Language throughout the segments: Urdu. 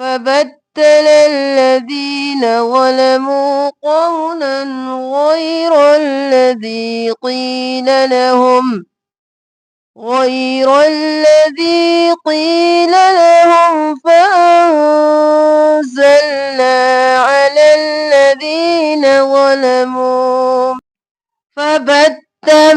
فبدل الذين ظلموا قولا غير الذي قيل لهم فأنزلنا على الذين ظلموا فبدل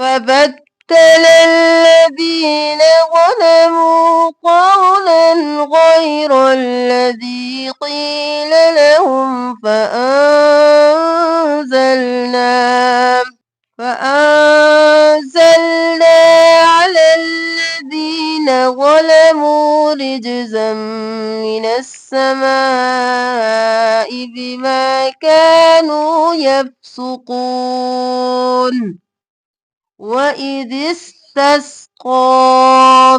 فبدل الذين ظلموا قولا غير الذي قيل لهم فأنزلنا على الذين ظلموا رجزا من السماء بما كانوا يفسقون وإذ استسقى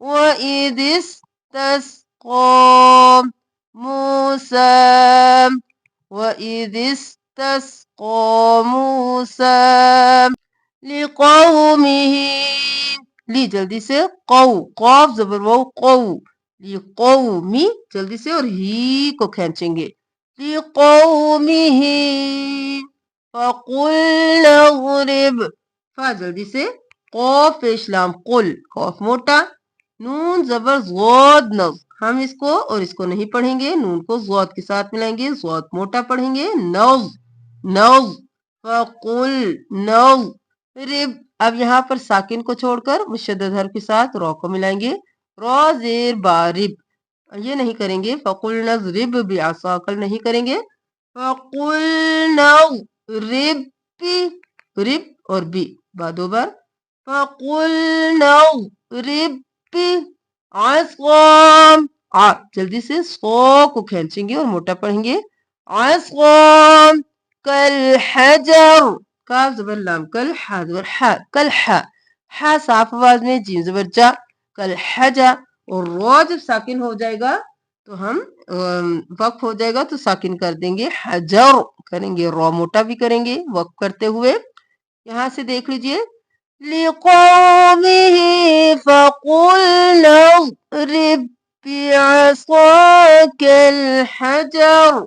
وَإِذِ اسْتَسْقَى موسى وَإِذِ اسْتَسْقَى موسى لِقَوْمِهِ لی جلدی سے قاف زبر وہ لِقَوْمِ جلدی سے اور ہی کو کھینچیں گے لِقَوْمِهِ فَقُلْنَا اضْرِبْ فا جلدی سے قاف پیش لام قل قاف موٹا نون زبر ضاد نظ ہم اس کو اور اس کو نہیں پڑھیں گے نون کو ضاد کے ساتھ ملائیں گے ضاد موٹا پڑھیں گے نظ نظ فقل نظ رب اب یہاں پر ساکن کو چھوڑ کر مشدد حرف کے ساتھ رو کو ملائیں گے رو زیر بارب یہ نہیں کریں گے فقل نضرب بعصاکل نہیں کریں گے فقل نضرب رب اور بی با دو بار فقل نضرب عصام جلدی سے سو کو کھینچیں گے اور موٹا پڑھیں گے عصام کل حجر کاف زبر لام کل حا زبر حا کل حا حا صاف آواز میں جیم زبر جا کل حجا اور رو جب ساکن ہو جائے گا تو ہم وقف ہو جائے گا تو ساکن کر دیں گے حجر کریں گے رو موٹا بھی کریں گے وقف کرتے ہوئے یہاں سے دیکھ لیجئے لِقَوْمِهِ فَقُلْنَا اضْرِبْ بِعَصَاكَ الْحَجَرَ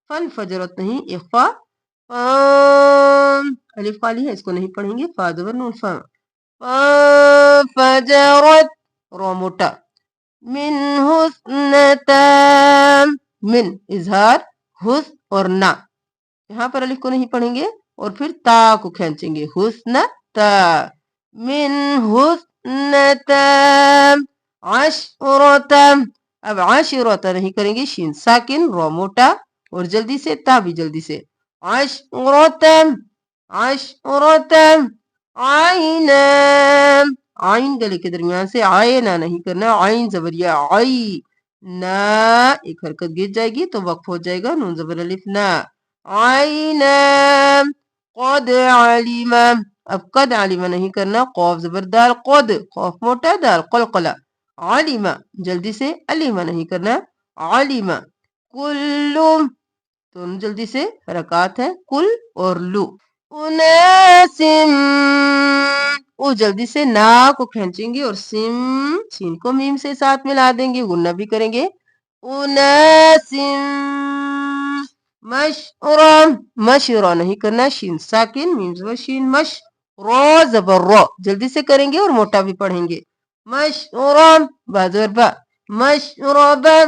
فانفجرت نہیں اخفا الف خالی ہے اس کو نہیں پڑھیں گے فا زبر نون فا فانفجرت رو موٹا منه اثنتا من اظہار حس اور نا یہاں پر الف کو نہیں پڑھیں گے اور پھر تا کو کھینچیں گے حسن تا من حسنتا عشرتا اب عشرتا نہیں کریں گے شین ساکن رو موٹا اور جلدی سے تا بھی جلدی سے عشرتا عشرتا عینا عین گلے کے درمیان سے عینا نہیں کرنا عین زبریہ عی نا ایک حرکت گر جائے گی تو وقف ہو جائے گا نون زبر الف نا عینا قد علم اب قد علم نہیں کرنا قاف زبر دال قد قاف موٹا دال قلقلہ علم جلدی سے علیمہ نہیں کرنا علم کل تو جلدی سے حرکات ہے کل اور لو اناسم او جلدی سے نا کو کھینچیں گے اور سین کو میم سے ساتھ ملا دیں گے غنہ بھی کریں گے اناسم مشرم مشرا نہیں کرنا شین ساکن میم زبر شین مش رو زبر رو جلدی سے کریں گے اور موٹا بھی پڑھیں گے مشرم با زبر با مشربا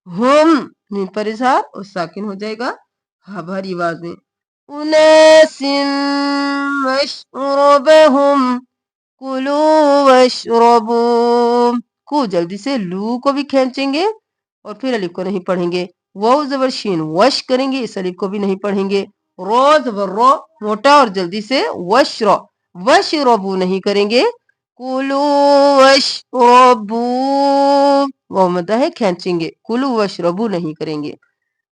ہم میم پر اظہار اور ساکن ہو جائے گا ہاں بھاری آواز میں اناس مشربہم کلو واشربو کو جلدی سے لو کو بھی کھینچیں گے اور پھر الف کو نہیں پڑھیں گے واو زبر شین وش کریں گے اس الف کو بھی نہیں پڑھیں گے رو زبر رو موٹا اور جلدی سے وشرو وشربو نہیں کریں گے کلو واشربو واو مدہ ہے کھینچیں گے کلو واشربو نہیں کریں گے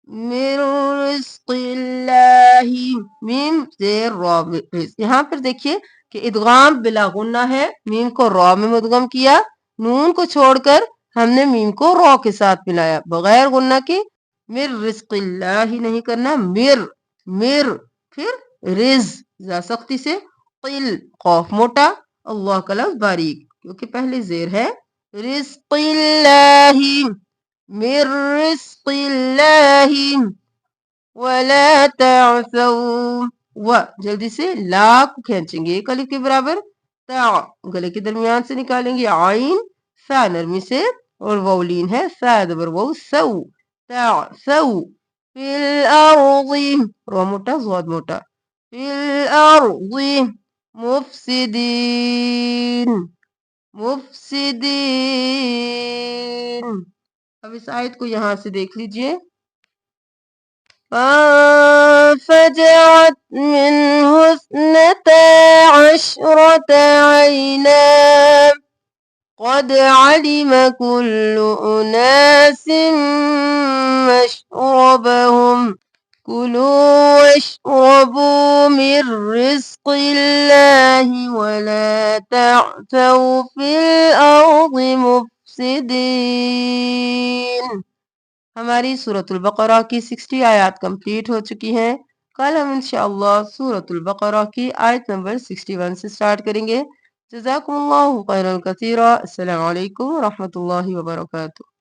من رزق اللہ میم زیر رو یہاں پر دیکھیے کہ ادغام بلا غنہ ہے میم کو رو میں مدغم کیا نون کو چھوڑ کر ہم نے میم کو رو کے ساتھ ملایا بغیر غنہ کے مر رزق اللہ ہی نہیں کرنا مر پھر رز زا سختی سے قل قاف موٹا اللہ کا لفظ باریک کیونکہ پہلے زیر ہے رزق اللہ مر رزق اللہ ولا تعثوا و جلدی سے لا کو کھینچیں گے ایک الف کے برابر تا گلے کے درمیان سے نکالیں گے عین سا نرمی سے اور وولین ہے سا دبر وو سو تعثوا فی الارض رو موٹا ضاد موٹا فی الارض مفسدین اب اس آیت کو یہاں سے دیکھ لیجئے فانفجرت منه اثنتا عشرة عينا قد علم كل أناس مشربهم كلوا واشربوا من رزق الله ولا تعثوا في الأرض مفسدين. ہماری سورۃ البقرہ کی 60 آیات کمپلیٹ ہو چکی ہیں. کل ہم انشاءاللہ سورۃ البقرہ کی آیت نمبر 61 سے سٹارٹ کریں گے. جزاکم اللہ خیرا کثیرا. السلام علیکم ورحمۃ اللہ وبرکاتہ.